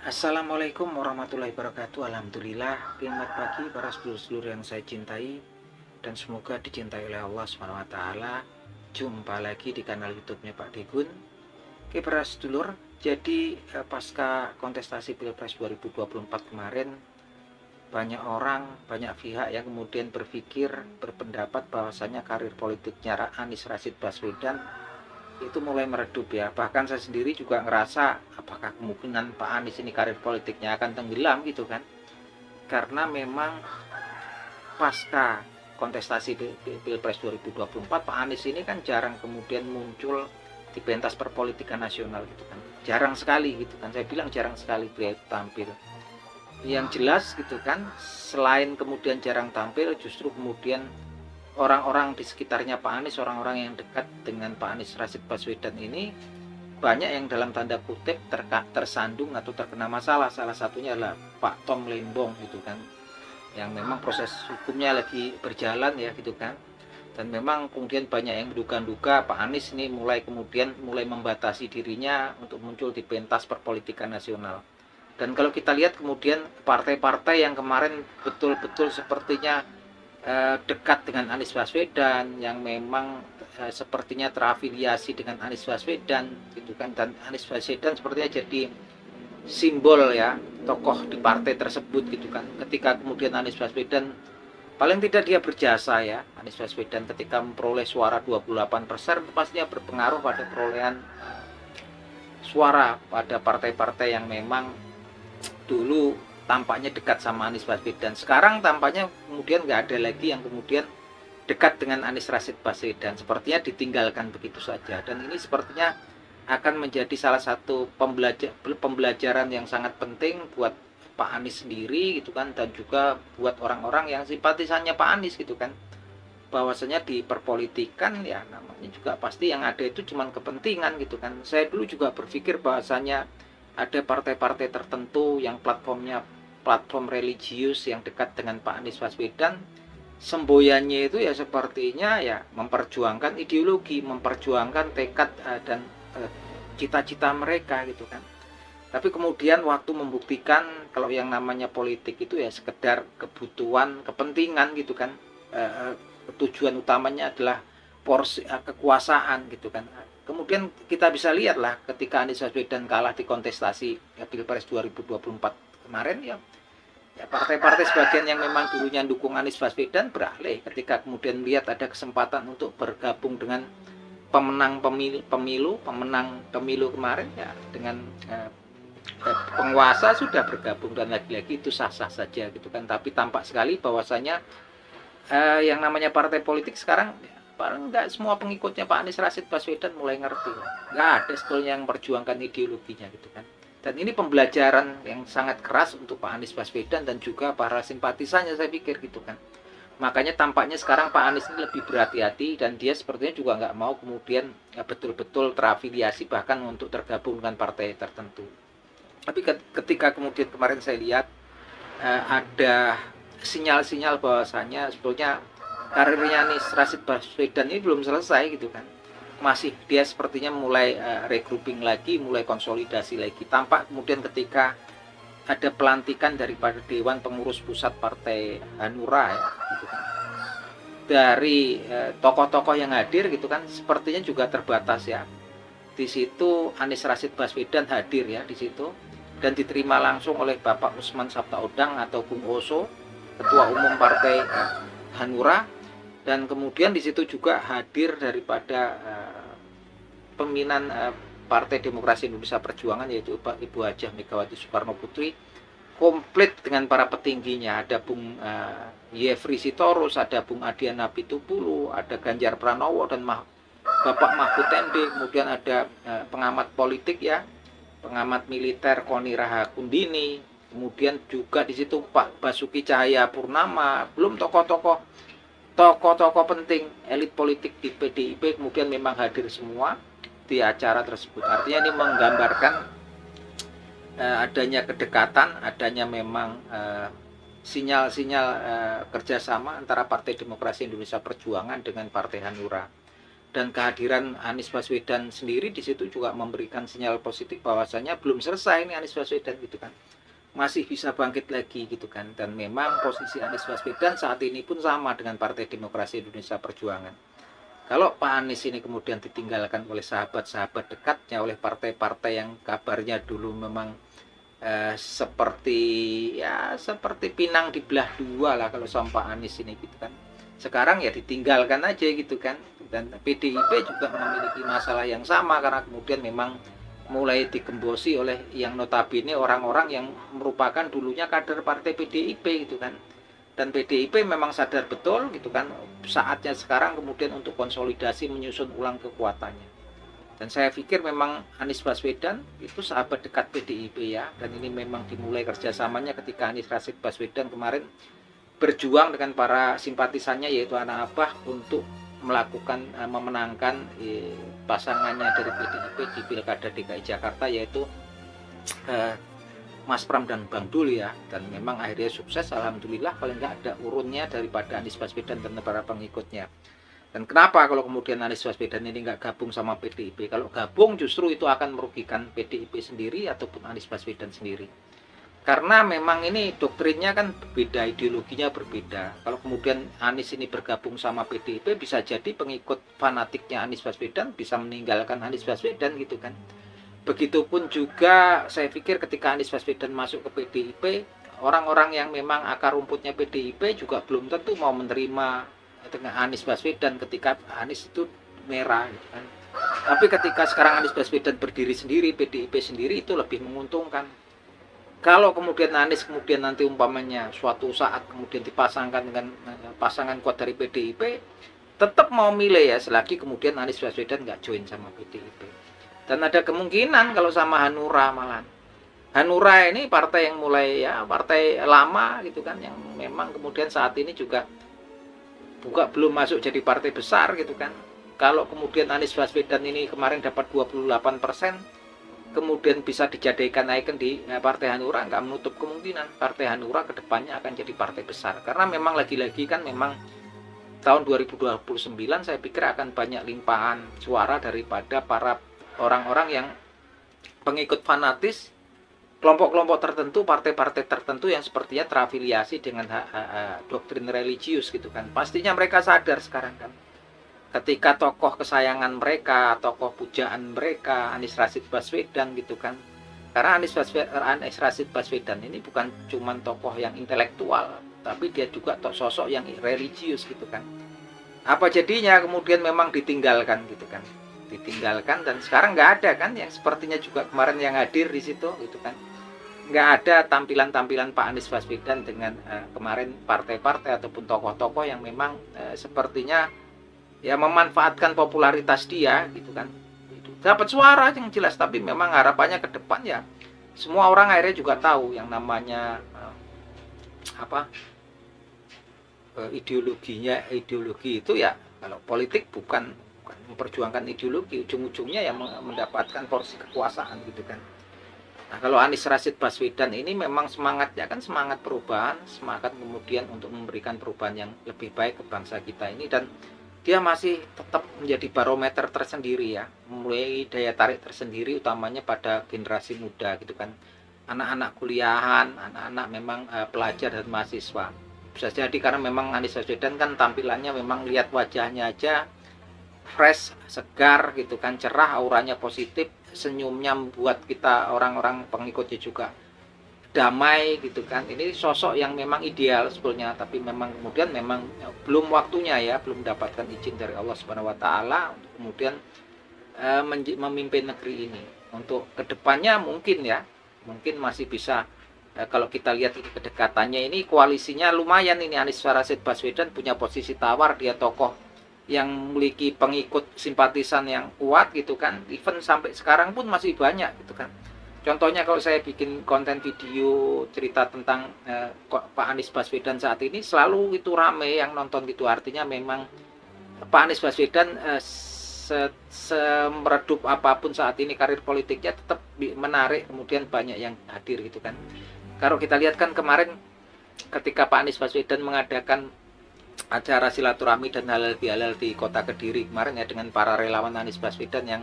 Assalamualaikum warahmatullahi wabarakatuh. Alhamdulillah, selamat pagi para sedulur-sedulur yang saya cintai dan semoga dicintai oleh Allah SWT. Jumpa lagi di kanal YouTube-nya Pak Degun. Oke para sedulur, jadi pasca kontestasi Pilpres 2024 kemarin, banyak orang, banyak pihak yang kemudian berpendapat bahwasanya karir politiknya Anies Rashid Baswedan itu mulai meredup ya. Bahkan saya sendiri juga ngerasa apakah kemungkinan Pak Anies ini karir politiknya akan tenggelam gitu kan. Karena memang pasca kontestasi Pilpres 2024 Pak Anies ini kan jarang kemudian muncul di pentas perpolitikan nasional gitu kan. Jarang sekali gitu kan. Saya bilang jarang sekali beliau tampil. Yang jelas gitu kan, selain kemudian jarang tampil, justru kemudian orang-orang di sekitarnya Pak Anies, orang-orang yang dekat dengan Pak Anies Rashid Baswedan ini banyak yang dalam tanda kutip tersandung atau terkena masalah. Salah satunya adalah Pak Tom Lembong gitu kan, yang memang proses hukumnya lagi berjalan ya gitu kan. Dan memang kemudian banyak yang menduga-duga Pak Anies ini mulai membatasi dirinya untuk muncul di pentas perpolitikan nasional. Dan kalau kita lihat kemudian partai-partai yang kemarin betul-betul sepertinya dekat dengan Anies Baswedan, yang memang sepertinya terafiliasi dengan Anies Baswedan gitu kan, dan Anies Baswedan sepertinya jadi simbol ya, tokoh di partai tersebut gitu kan. Ketika kemudian Anies Baswedan, paling tidak dia berjasa ya, Anies Baswedan ketika memperoleh suara 28%, pastinya berpengaruh pada perolehan suara pada partai-partai yang memang dulu tampaknya dekat sama Anies Baswedan. Sekarang tampaknya kemudian nggak ada lagi yang kemudian dekat dengan Anies Rashid Baswedan. Sepertinya ditinggalkan begitu saja. Dan ini sepertinya akan menjadi salah satu pembelajaran yang sangat penting buat Pak Anies sendiri gitu kan, dan juga buat orang-orang yang simpatisannya Pak Anies gitu kan. Bahwasanya di perpolitikan ya namanya juga pasti yang ada itu cuma kepentingan gitu kan. Saya dulu juga berpikir bahwasanya ada partai-partai tertentu yang platform religius yang dekat dengan Pak Anies Baswedan, semboyannya itu ya sepertinya ya memperjuangkan ideologi, memperjuangkan tekad dan cita-cita mereka gitu kan. Tapi kemudian waktu membuktikan kalau yang namanya politik itu ya sekedar kebutuhan, kepentingan gitu kan. Tujuan utamanya adalah kekuasaan gitu kan. Kemudian kita bisa lihatlah ketika Anies Baswedan kalah di kontestasi Pilpres 2024 kemarin ya partai-partai sebagian yang memang dulunya dukung Anies Baswedan beralih ketika kemudian lihat ada kesempatan untuk bergabung dengan pemenang pemilu kemarin ya, dengan penguasa sudah bergabung, dan lagi-lagi itu sah-sah saja gitu kan. Tapi tampak sekali bahwasanya yang namanya partai politik sekarang paling nggak semua pengikutnya Pak Anies Rashid Baswedan mulai ngerti, nggak ada sebetulnya yang memperjuangkan ideologinya gitu kan. Dan ini pembelajaran yang sangat keras untuk Pak Anies Baswedan dan juga para simpatisannya, saya pikir gitu kan. Makanya tampaknya sekarang Pak Anies ini lebih berhati-hati, dan dia sepertinya juga nggak mau kemudian betul-betul terafiliasi bahkan untuk tergabung dengan partai tertentu. Tapi ketika kemudian kemarin saya lihat ada sinyal-sinyal bahwasanya sebetulnya karirnya Anies Rashid Baswedan ini belum selesai gitu kan. Masih dia sepertinya mulai regrouping lagi, mulai konsolidasi lagi. Tampak kemudian ketika ada pelantikan daripada Dewan Pengurus Pusat Partai Hanura ya, gitu kan. Dari tokoh-tokoh yang hadir gitu kan, sepertinya juga terbatas ya. Di situ Anies Rashid Baswedan hadir ya di situ, dan diterima langsung oleh Bapak Usman Sabtaodang atau Bung Oso, Ketua Umum Partai Hanura. Dan kemudian di situ juga hadir daripada pimpinan Partai Demokrasi Indonesia Perjuangan, yaitu Ibu Hajah Megawati Soekarno Putri, komplit dengan para petingginya. Ada Bung Yefri Sitorus, ada Bung Adian Apitupulu, ada Ganjar Pranowo dan Bapak Mahfud MD. Kemudian ada pengamat politik ya, pengamat militer Koni Rahakundini. Kemudian juga di situ Pak Basuki Cahayapurnama, belum tokoh-tokoh penting elit politik di PDIP kemudian memang hadir semua di acara tersebut. Artinya ini menggambarkan adanya kedekatan, adanya memang sinyal-sinyal kerjasama antara Partai Demokrasi Indonesia Perjuangan dengan Partai Hanura. Dan kehadiran Anies Baswedan sendiri di situ juga memberikan sinyal positif bahwasanya belum selesai ini Anies Baswedan gitu kan, masih bisa bangkit lagi gitu kan. Dan memang posisi Anies Baswedan saat ini pun sama dengan Partai Demokrasi Indonesia Perjuangan. Kalau Pak Anies ini kemudian ditinggalkan oleh sahabat-sahabat dekatnya, oleh partai-partai yang kabarnya dulu memang seperti pinang dibelah dua lah kalau sama Pak Anies ini gitu kan, sekarang ya ditinggalkan aja gitu kan. Dan PDIP juga memiliki masalah yang sama karena kemudian memang mulai digembosi oleh yang notabene orang-orang yang merupakan dulunya kader partai PDIP gitu kan. Dan PDIP memang sadar betul gitu kan, saatnya sekarang kemudian untuk konsolidasi menyusun ulang kekuatannya. Dan saya pikir memang Anies Baswedan itu sahabat dekat PDIP ya, dan ini memang dimulai kerjasamanya ketika Anies Rashid Baswedan kemarin berjuang dengan para simpatisannya yaitu anak abah untuk melakukan memenangkan pasangannya dari PDIP di Pilkada DKI Jakarta, yaitu Mas Pram dan Bang Dul ya. Dan memang akhirnya sukses, alhamdulillah, paling nggak ada urunnya daripada Anies Baswedan dan para pengikutnya. Dan kenapa kalau kemudian Anies Baswedan ini nggak gabung sama PDIP? Kalau gabung justru itu akan merugikan PDIP sendiri ataupun Anies Baswedan sendiri. Karena memang ini doktrinnya kan berbeda, ideologinya berbeda. Kalau kemudian Anies ini bergabung sama PDIP, bisa jadi pengikut fanatiknya Anies Baswedan bisa meninggalkan Anies Baswedan gitu kan. Begitupun juga saya pikir ketika Anies Baswedan masuk ke PDIP, orang-orang yang memang akar rumputnya PDIP juga belum tentu mau menerima dengan Anies Baswedan ketika Anies itu merah gitu kan. Tapi ketika sekarang Anies Baswedan berdiri sendiri, PDIP sendiri, itu lebih menguntungkan. Kalau kemudian Anies kemudian nanti umpamanya suatu saat kemudian dipasangkan dengan pasangan kuat dari PDIP, tetap mau milih ya selagi kemudian Anies Baswedan nggak join sama PDIP. Dan ada kemungkinan kalau sama Hanura malah. Hanura ini partai yang mulai ya partai lama gitu kan, yang memang kemudian saat ini juga belum masuk jadi partai besar gitu kan. Kalau kemudian Anies Baswedan ini kemarin dapat 28%, kemudian bisa dijadikan ikon di Partai Hanura, nggak menutup kemungkinan Partai Hanura kedepannya akan jadi partai besar. Karena memang lagi-lagi kan memang tahun 2029 saya pikir akan banyak limpahan suara daripada para orang-orang yang pengikut fanatis, kelompok-kelompok tertentu, partai-partai tertentu yang sepertinya terafiliasi dengan doktrin religius gitu kan. Pastinya mereka sadar sekarang kan, ketika tokoh kesayangan mereka, tokoh pujaan mereka, Anies Rashid Baswedan gitu kan. Karena Anies Rashid Baswedan ini bukan cuma tokoh yang intelektual, tapi dia juga sosok yang religius gitu kan. Apa jadinya kemudian memang ditinggalkan gitu kan. Ditinggalkan, dan sekarang nggak ada kan yang sepertinya juga kemarin yang hadir di situ gitu kan. Nggak ada tampilan-tampilan Pak Anies Baswedan dengan kemarin partai-partai ataupun tokoh-tokoh yang memang sepertinya ya memanfaatkan popularitas dia gitu kan, dapat suara yang jelas. Tapi memang harapannya ke depan ya semua orang akhirnya juga tahu yang namanya ideologi itu ya, kalau politik bukan memperjuangkan ideologi, ujung-ujungnya ya mendapatkan porsi kekuasaan gitu kan. Nah, kalau Anies Rashid Baswedan ini memang semangatnya kan semangat perubahan, semangat kemudian untuk memberikan perubahan yang lebih baik ke bangsa kita ini. Dan dia masih tetap menjadi barometer tersendiri ya, mulai daya tarik tersendiri utamanya pada generasi muda gitu kan, anak-anak kuliahan, anak-anak memang pelajar dan mahasiswa. Bisa jadi karena memang Anies Baswedan kan tampilannya memang lihat wajahnya aja fresh, segar gitu kan, cerah, auranya positif, senyumnya membuat kita orang-orang pengikutnya juga damai gitu kan. Ini sosok yang memang ideal sebetulnya, tapi memang kemudian memang belum waktunya ya, belum mendapatkan izin dari Allah Subhanahu wa taala untuk kemudian memimpin negeri ini. Untuk kedepannya mungkin ya, mungkin masih bisa kalau kita lihat ini kedekatannya ini, koalisinya lumayan ini. Anies Rashid Baswedan punya posisi tawar, dia tokoh yang memiliki pengikut simpatisan yang kuat gitu kan, even sampai sekarang pun masih banyak gitu kan. Contohnya kalau saya bikin konten video cerita tentang Pak Anies Baswedan saat ini, selalu itu rame yang nonton gitu. Artinya memang Pak Anies Baswedan semeredup apapun saat ini karir politiknya tetap menarik, kemudian banyak yang hadir gitu kan. Kalau kita lihat kan kemarin ketika Pak Anies Baswedan mengadakan acara silaturahmi dan halal bihalal di kota Kediri kemarin ya, dengan para relawan Anies Baswedan yang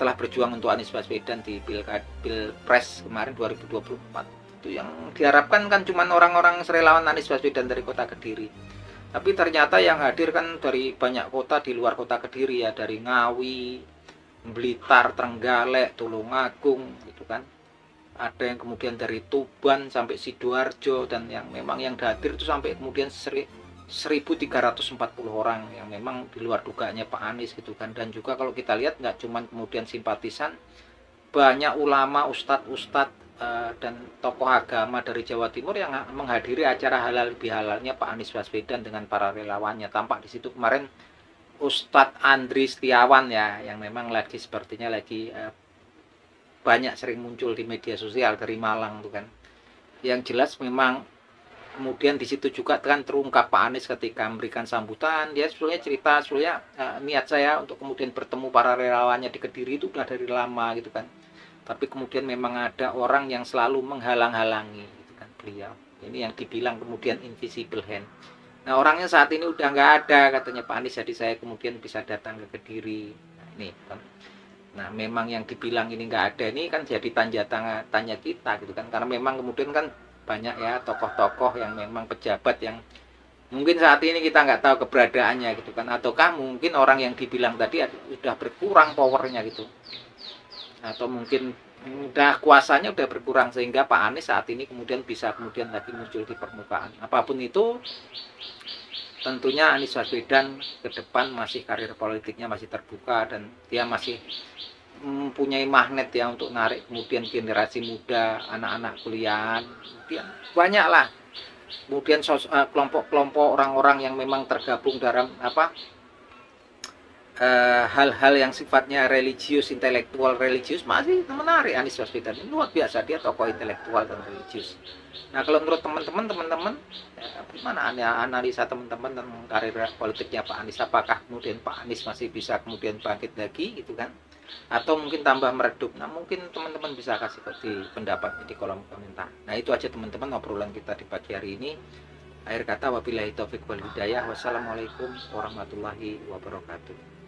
telah berjuang untuk Anies Baswedan di Pilpres kemarin 2024. Itu yang diharapkan kan cuma orang-orang relawan Anies Baswedan dari kota Kediri. Tapi ternyata yang hadir kan dari banyak kota di luar kota Kediri ya, dari Ngawi, Blitar, Trenggalek, Tulungagung gitu kan. Ada yang kemudian dari Tuban sampai Sidoarjo, dan yang memang yang hadir itu sampai kemudian 1.340 orang yang memang di luar dugaannya Pak Anies gitu kan. Dan juga kalau kita lihat nggak cuman kemudian simpatisan, banyak ulama, ustadz dan tokoh agama dari Jawa Timur yang menghadiri acara halal bihalalnya Pak Anies Baswedan dengan para relawannya. Tampak di situ kemarin Ustadz Andri Setiawan ya, yang memang lagi sepertinya lagi banyak sering muncul di media sosial dari Malang tuh kan. Yang jelas memang kemudian di situ juga kan terungkap Pak Anies ketika memberikan sambutan. Dia sebetulnya cerita niat saya untuk kemudian bertemu para relawannya di Kediri itu udah dari lama gitu kan. Tapi kemudian memang ada orang yang selalu menghalang-halangi gitu kan beliau. Ini yang dibilang kemudian invisible hand. Nah, orangnya saat ini udah nggak ada katanya Pak Anies, jadi saya kemudian bisa datang ke Kediri. Nah, ini kan. Nah, memang yang dibilang ini nggak ada ini kan jadi tanya kita gitu kan. Karena memang kemudian kan banyak ya tokoh-tokoh yang memang pejabat yang mungkin saat ini kita nggak tahu keberadaannya gitu kan. Ataukah mungkin orang yang dibilang tadi sudah berkurang powernya gitu. Atau mungkin udah kuasanya udah berkurang sehingga Pak Anies saat ini kemudian bisa kemudian lagi muncul di permukaan. Apapun itu, tentunya Anies Baswedan ke depan masih karir politiknya masih terbuka dan dia masih mempunyai magnet ya untuk narik kemudian generasi muda, anak-anak kuliahan, kemudian banyak lah kemudian kelompok-kelompok orang-orang yang memang tergabung dalam hal-hal yang sifatnya religius, intelektual religius, masih menarik Anies Baswedan. Ini luar biasa, dia tokoh intelektual dan religius. Nah, kalau menurut teman-teman gimana analisa teman-teman tentang karir politiknya Pak Anies? Apakah kemudian Pak Anies masih bisa kemudian bangkit lagi gitu kan? Atau mungkin tambah meredup? Nah, mungkin teman-teman bisa kasih di pendapat di kolom komentar. Nah, itu aja teman-teman obrolan kita di pagi hari ini. Akhir kata, wabillahi taufik wal hidayah. Wassalamualaikum warahmatullahi wabarakatuh.